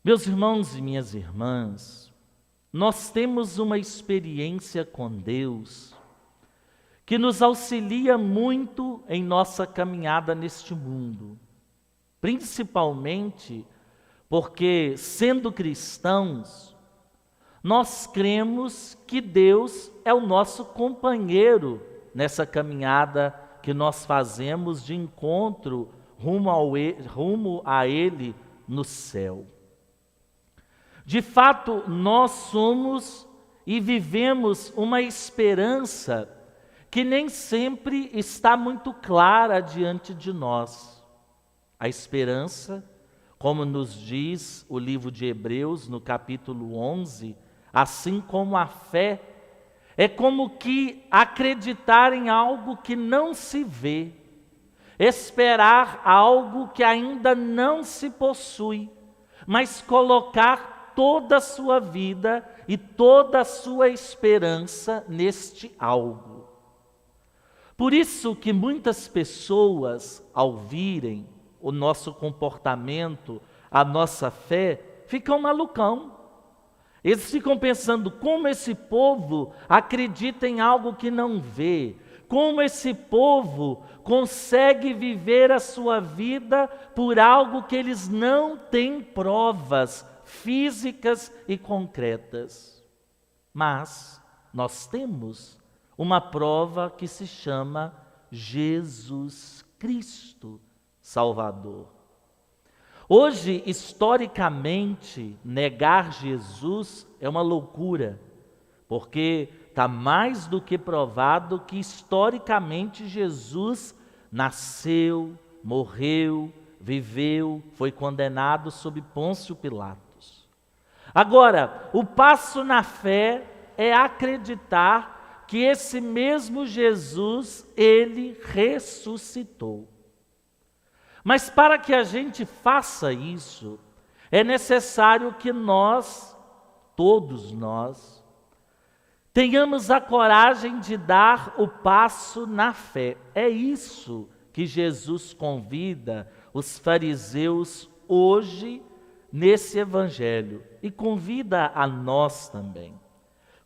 Meus irmãos e minhas irmãs, nós temos uma experiência com Deus que nos auxilia muito em nossa caminhada neste mundo, principalmente porque, sendo cristãos, nós cremos que Deus é o nosso companheiro nessa caminhada que nós fazemos de encontro rumo a Ele no céu. De fato, nós somos e vivemos uma esperança que nem sempre está muito clara diante de nós. A esperança, como nos diz o livro de Hebreus, no capítulo 11, assim como a fé, é como que acreditar em algo que não se vê, esperar algo que ainda não se possui, mas colocar toda a sua vida e toda a sua esperança neste algo. Por isso que muitas pessoas, ao virem o nosso comportamento, a nossa fé, ficam malucão. Eles ficam pensando como esse povo acredita em algo que não vê, como esse povo consegue viver a sua vida por algo que eles não têm provas físicas e concretas. Mas nós temos uma prova que se chama Jesus Cristo, Salvador. Hoje, historicamente, negar Jesus é uma loucura, porque está mais do que provado que historicamente Jesus nasceu, morreu, viveu, foi condenado sob Pôncio Pilatos. Agora, o passo na fé é acreditar que esse mesmo Jesus, ele ressuscitou. Mas para que a gente faça isso, é necessário que nós, todos nós, tenhamos a coragem de dar o passo na fé. É isso que Jesus convida os fariseus hoje nesse evangelho e convida a nós também.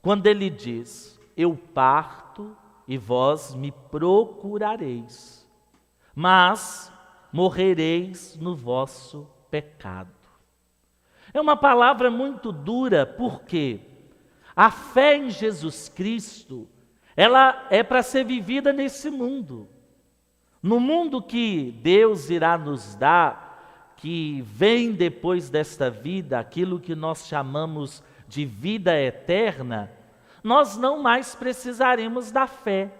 Quando ele diz: eu parto e vós me procurareis, mas morrereis no vosso pecado. É uma palavra muito dura, porque a fé em Jesus Cristo, ela é para ser vivida nesse mundo. No mundo que Deus irá nos dar, que vem depois desta vida, aquilo que nós chamamos de vida eterna, nós não mais precisaremos da fé.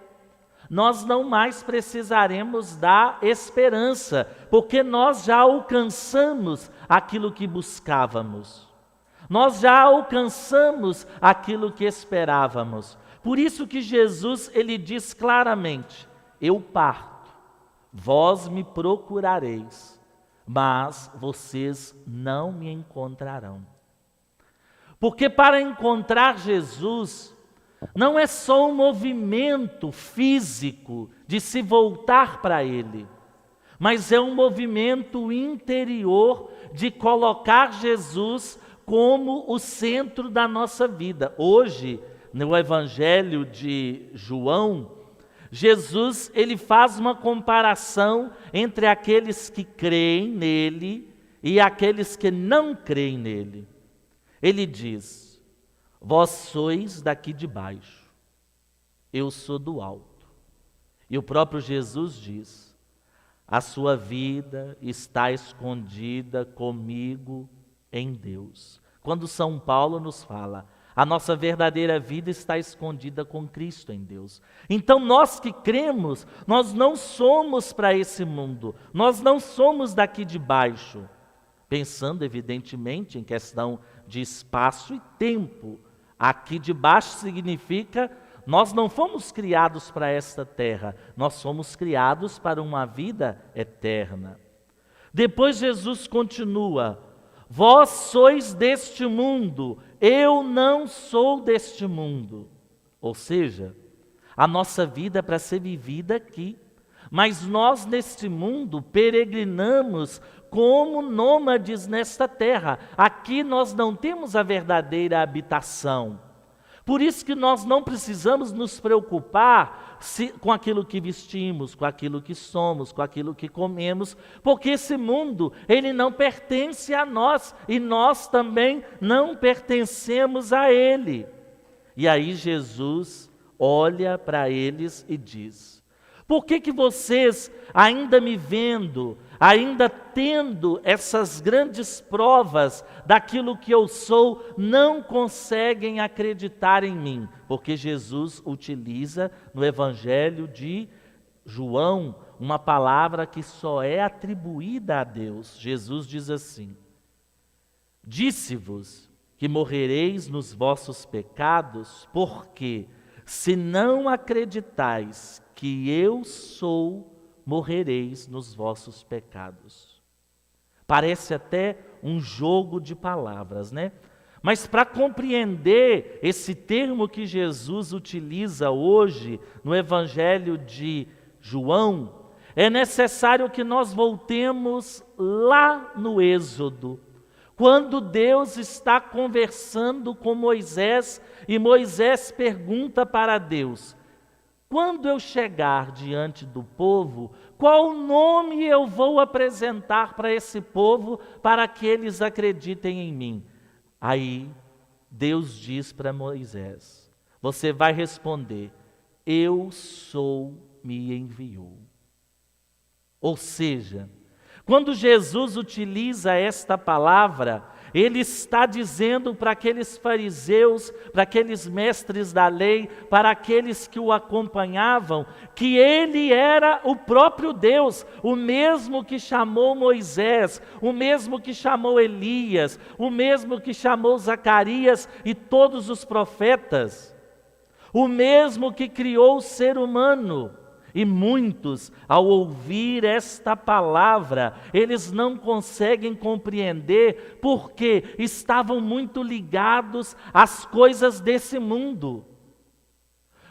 Nós não mais precisaremos da esperança, porque nós já alcançamos aquilo que buscávamos. Nós já alcançamos aquilo que esperávamos. Por isso que Jesus, ele diz claramente: eu parto, vós me procurareis, mas vocês não me encontrarão. Porque para encontrar Jesus, não é só um movimento físico de se voltar para Ele, mas é um movimento interior de colocar Jesus como o centro da nossa vida. Hoje, no Evangelho de João, Jesus, ele faz uma comparação entre aqueles que creem nele e aqueles que não creem nele. Ele diz: vós sois daqui de baixo, eu sou do alto. E o próprio Jesus diz: a sua vida está escondida comigo em Deus. Quando São Paulo nos fala: a nossa verdadeira vida está escondida com Cristo em Deus. Então nós que cremos, nós não somos para esse mundo, nós não somos daqui de baixo, pensando evidentemente em questão de espaço e tempo. Aqui de baixo significa, nós não fomos criados para esta terra, nós somos criados para uma vida eterna. Depois Jesus continua: vós sois deste mundo, eu não sou deste mundo. Ou seja, a nossa vida é para ser vivida aqui, mas nós neste mundo peregrinamos como nômades nesta terra. Aqui nós não temos a verdadeira habitação. Por isso que nós não precisamos nos preocupar com aquilo que vestimos, com aquilo que somos, com aquilo que comemos, porque esse mundo, ele não pertence a nós e nós também não pertencemos a ele. E aí Jesus olha para eles e diz: por que vocês, ainda me vendo, ainda tendo essas grandes provas daquilo que eu sou, não conseguem acreditar em mim? Porque Jesus utiliza no Evangelho de João uma palavra que só é atribuída a Deus. Jesus diz assim: disse-vos que morrereis nos vossos pecados, porque se não acreditais que eu sou, morrereis nos vossos pecados. Parece até um jogo de palavras, né? Mas para compreender esse termo que Jesus utiliza hoje no Evangelho de João, é necessário que nós voltemos lá no Êxodo, quando Deus está conversando com Moisés e Moisés pergunta para Deus: quando eu chegar diante do povo, qual nome eu vou apresentar para esse povo para que eles acreditem em mim? Aí Deus diz para Moisés: você vai responder: eu sou, me enviou. Ou seja, quando Jesus utiliza esta palavra, ele está dizendo para aqueles fariseus, para aqueles mestres da lei, para aqueles que o acompanhavam, que ele era o próprio Deus, o mesmo que chamou Moisés, o mesmo que chamou Elias, o mesmo que chamou Zacarias e todos os profetas, o mesmo que criou o ser humano. E muitos, ao ouvir esta palavra, eles não conseguem compreender porque estavam muito ligados às coisas desse mundo.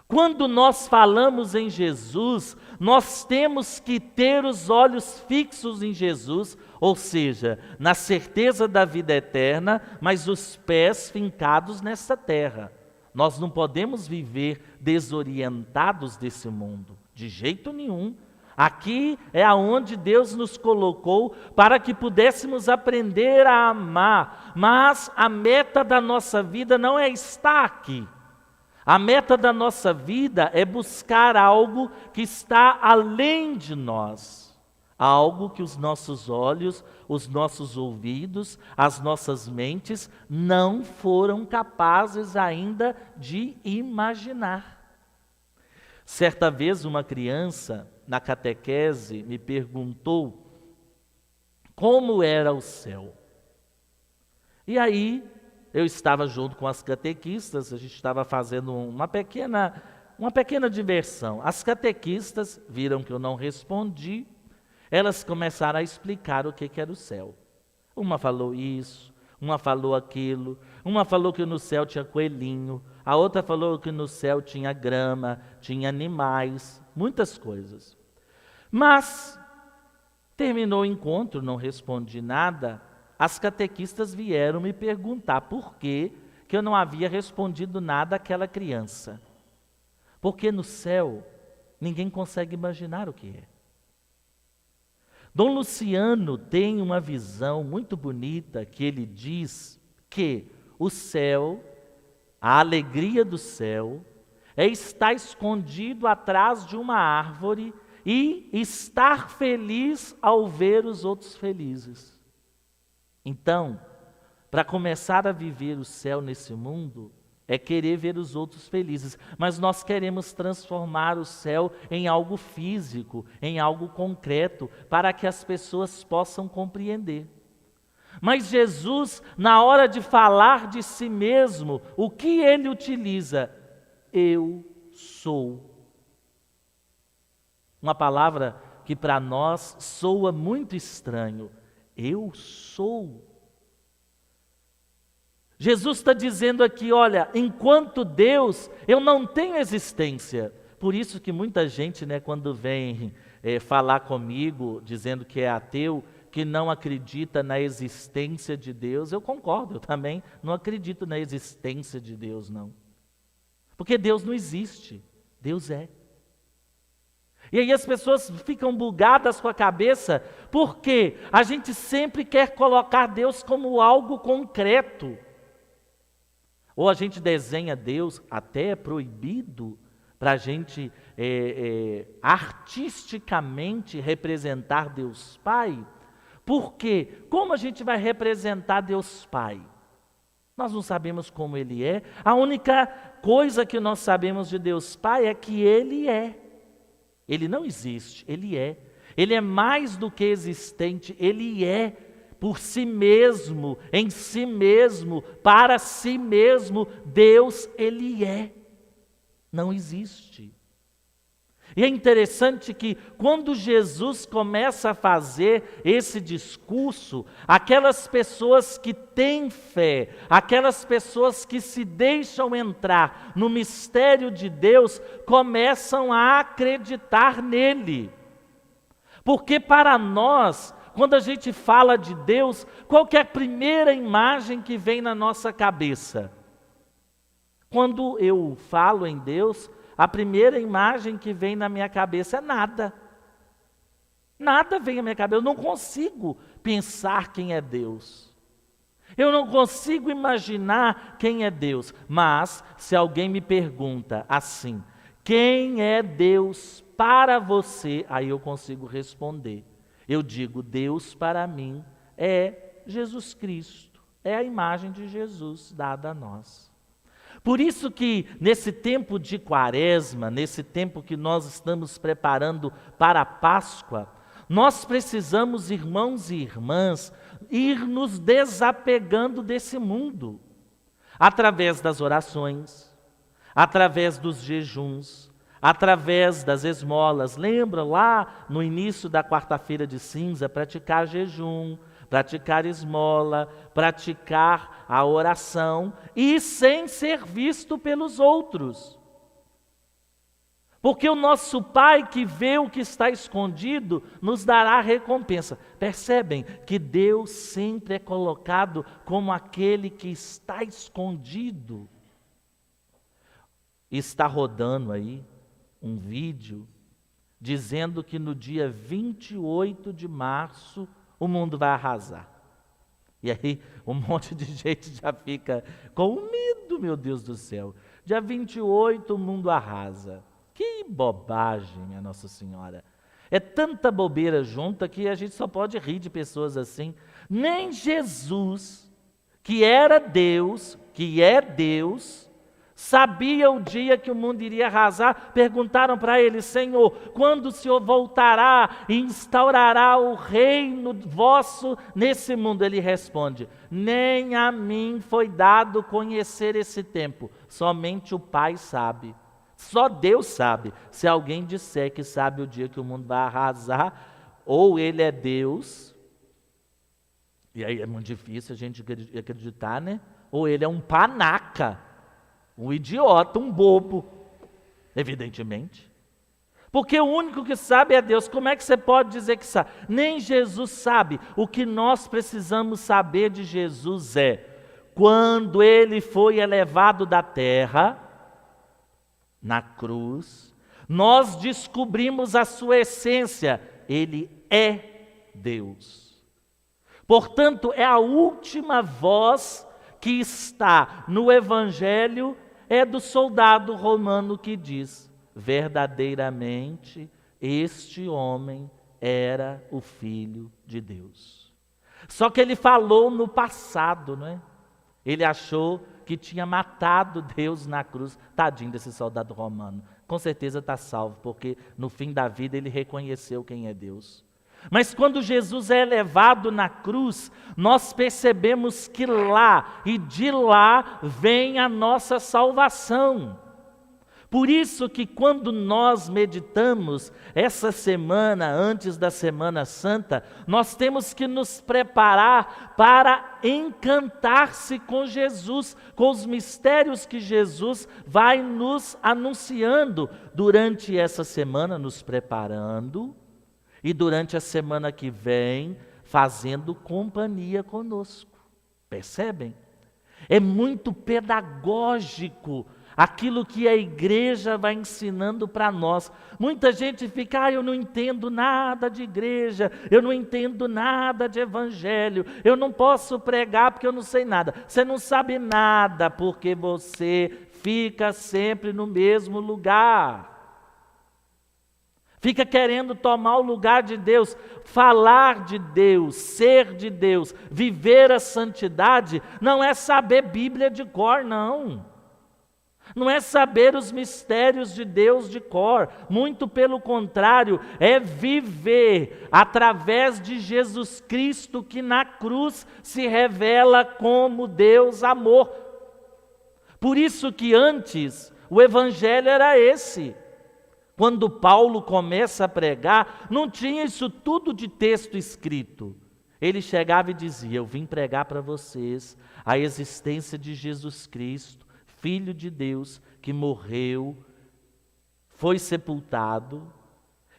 Quando nós falamos em Jesus, nós temos que ter os olhos fixos em Jesus, ou seja, na certeza da vida eterna, mas os pés fincados nessa terra. Nós não podemos viver desorientados desse mundo. De jeito nenhum. Aqui é aonde Deus nos colocou para que pudéssemos aprender a amar. Mas a meta da nossa vida não é estar aqui. A meta da nossa vida é buscar algo que está além de nós. Algo que os nossos olhos, os nossos ouvidos, as nossas mentes não foram capazes ainda de imaginar. Certa vez uma criança na catequese me perguntou como era o céu. E aí eu estava junto com as catequistas, a gente estava fazendo uma pequena diversão. As catequistas viram que eu não respondi, elas começaram a explicar o que era o céu. Uma falou isso, uma falou aquilo, uma falou que no céu tinha coelhinho, a outra falou que no céu tinha grama, tinha animais, muitas coisas. Mas terminou o encontro, não respondi nada. As catequistas vieram me perguntar por que eu não havia respondido nada àquela criança. Porque no céu ninguém consegue imaginar o que é. Dom Luciano tem uma visão muito bonita que ele diz que o céu, a alegria do céu, é estar escondido atrás de uma árvore e estar feliz ao ver os outros felizes. Então, para começar a viver o céu nesse mundo, é querer ver os outros felizes. Mas nós queremos transformar o céu em algo físico, em algo concreto, para que as pessoas possam compreender. Mas Jesus, na hora de falar de si mesmo, o que ele utiliza? Eu sou. Uma palavra que para nós soa muito estranho. Eu sou. Jesus está dizendo aqui, olha, enquanto Deus, eu não tenho existência. Por isso que muita gente, quando vem falar comigo, dizendo que é ateu, que não acredita na existência de Deus. Eu concordo, eu também não acredito na existência de Deus, não. Porque Deus não existe, Deus é. E aí as pessoas ficam bugadas com a cabeça, porque a gente sempre quer colocar Deus como algo concreto. Ou a gente desenha Deus, até é proibido para a gente artisticamente representar Deus Pai. Porque como a gente vai representar Deus Pai? Nós não sabemos como Ele é. A única coisa que nós sabemos de Deus Pai é que Ele é. Ele não existe, Ele é. Ele é mais do que existente, Ele é por si mesmo, em si mesmo, para si mesmo. Deus, Ele é. Não existe. E é interessante que quando Jesus começa a fazer esse discurso, aquelas pessoas que têm fé, aquelas pessoas que se deixam entrar no mistério de Deus, começam a acreditar nele. Porque para nós, quando a gente fala de Deus, qual que é a primeira imagem que vem na nossa cabeça? Quando eu falo em Deus, a primeira imagem que vem na minha cabeça é nada. Nada vem à minha cabeça. Eu não consigo pensar quem é Deus. Eu não consigo imaginar quem é Deus. Mas, se alguém me pergunta assim, quem é Deus para você? Aí eu consigo responder. Eu digo, Deus para mim é Jesus Cristo. É a imagem de Jesus dada a nós. Por isso que nesse tempo de Quaresma, nesse tempo que nós estamos preparando para a Páscoa, nós precisamos, irmãos e irmãs, ir nos desapegando desse mundo, através das orações, através dos jejuns, através das esmolas. Lembra lá no início da quarta-feira de cinza, praticar jejum, praticar esmola, praticar a oração e sem ser visto pelos outros. Porque o nosso Pai que vê o que está escondido nos dará recompensa. Percebem que Deus sempre é colocado como aquele que está escondido. Está rodando aí um vídeo dizendo que no dia 28 de março o mundo vai arrasar. E aí um monte de gente já fica com medo, meu Deus do céu. Dia 28 o mundo arrasa. Que bobagem, minha Nossa Senhora. É tanta bobeira junta que a gente só pode rir de pessoas assim. Nem Jesus, que era Deus, que é Deus, sabia o dia que o mundo iria arrasar. Perguntaram para ele, Senhor, quando o Senhor voltará e instaurará o reino vosso nesse mundo? Ele responde, nem a mim foi dado conhecer esse tempo, somente o Pai sabe. Só Deus sabe. Se alguém disser que sabe o dia que o mundo vai arrasar, ou ele é Deus, e aí é muito difícil a gente acreditar, né? Ou ele é um panaca, um idiota, um bobo, evidentemente. Porque o único que sabe é Deus. Como é que você pode dizer que sabe? Nem Jesus sabe. O que nós precisamos saber de Jesus é, quando ele foi elevado da terra, na cruz, nós descobrimos a sua essência. Ele é Deus. Portanto, é a última voz que está no Evangelho, é do soldado romano que diz, verdadeiramente, este homem era o Filho de Deus. Só que ele falou no passado, não é? Ele achou que tinha matado Deus na cruz. Tadinho desse soldado romano. Com certeza está salvo, porque no fim da vida ele reconheceu quem é Deus. Mas quando Jesus é elevado na cruz, nós percebemos que lá e de lá vem a nossa salvação. Por isso que quando nós meditamos essa semana, antes da Semana Santa, nós temos que nos preparar para encantar-se com Jesus, com os mistérios que Jesus vai nos anunciando durante essa semana, nos preparando, e durante a semana que vem, fazendo companhia conosco. Percebem? É muito pedagógico aquilo que a igreja vai ensinando para nós. Muita gente fica, eu não entendo nada de igreja, eu não entendo nada de evangelho, eu não posso pregar porque eu não sei nada. Você não sabe nada porque você fica sempre no mesmo lugar. Fica querendo tomar o lugar de Deus, falar de Deus, ser de Deus, viver a santidade, não é saber Bíblia de cor, não. Não é saber os mistérios de Deus de cor, muito pelo contrário, é viver através de Jesus Cristo, que na cruz se revela como Deus amor. Por isso que antes o evangelho era esse. Quando Paulo começa a pregar, não tinha isso tudo de texto escrito. Ele chegava e dizia, eu vim pregar para vocês a existência de Jesus Cristo, Filho de Deus, que morreu, foi sepultado,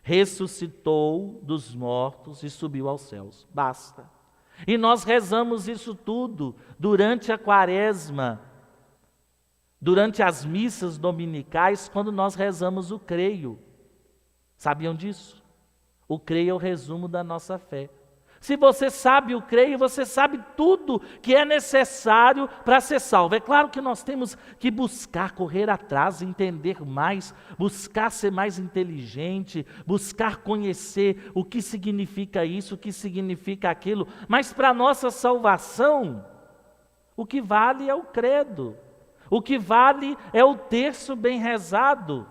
ressuscitou dos mortos e subiu aos céus. Basta. E nós rezamos isso tudo durante a quaresma, durante as missas dominicais, quando nós rezamos o creio. Sabiam disso? O creio é o resumo da nossa fé. Se você sabe o creio, você sabe tudo que é necessário para ser salvo. É claro que nós temos que buscar, correr atrás, entender mais, buscar ser mais inteligente, buscar conhecer o que significa isso, o que significa aquilo. Mas para a nossa salvação, o que vale é o credo. O que vale é o terço bem rezado,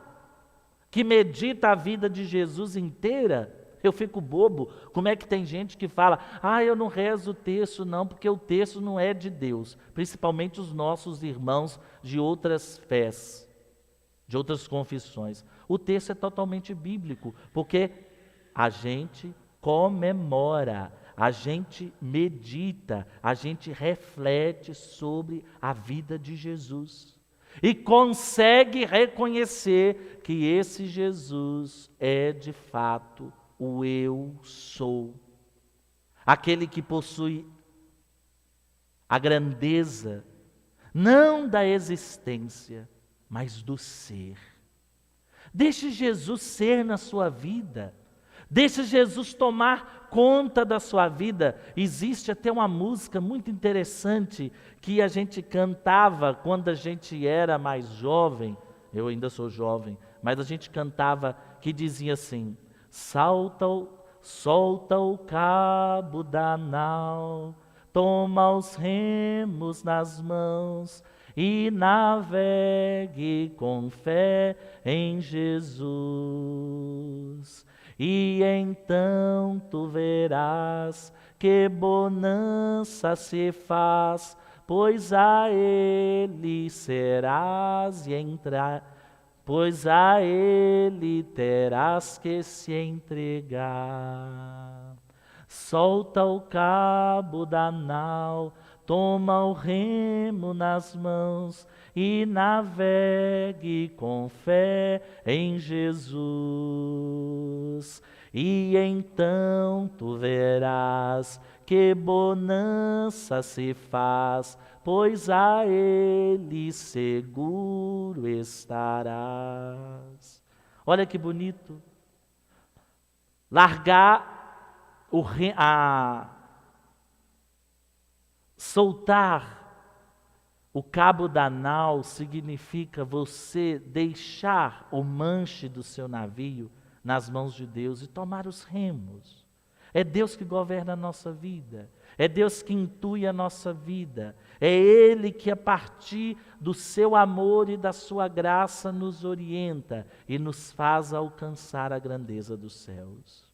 que medita a vida de Jesus inteira. Eu fico bobo, como é que tem gente que fala, eu não rezo o terço não, porque o terço não é de Deus, principalmente os nossos irmãos de outras fés, de outras confissões. O terço é totalmente bíblico, porque a gente comemora, a gente medita, a gente reflete sobre a vida de Jesus e consegue reconhecer que esse Jesus é de fato o eu sou, aquele que possui a grandeza, não da existência, mas do ser. Deixe Jesus ser na sua vida, deixe Jesus tomar conta da sua vida. Existe até uma música muito interessante que a gente cantava quando a gente era mais jovem, eu ainda sou jovem, mas a gente cantava que dizia assim, solta o cabo da nau, toma os remos nas mãos e navegue com fé em Jesus. E então tu verás que bonança se faz, pois a Ele serás e entrar. Pois a Ele terás que se entregar. Solta o cabo da nau, toma o remo nas mãos e navegue com fé em Jesus. E então tu verás que bonança se faz, pois a Ele seguro estarás. Olha que bonito. Largar soltar o cabo da nau significa você deixar o manche do seu navio nas mãos de Deus e tomar os remos. É Deus que governa a nossa vida, é Deus que intui a nossa vida, é Ele que a partir do seu amor e da sua graça nos orienta e nos faz alcançar a grandeza dos céus.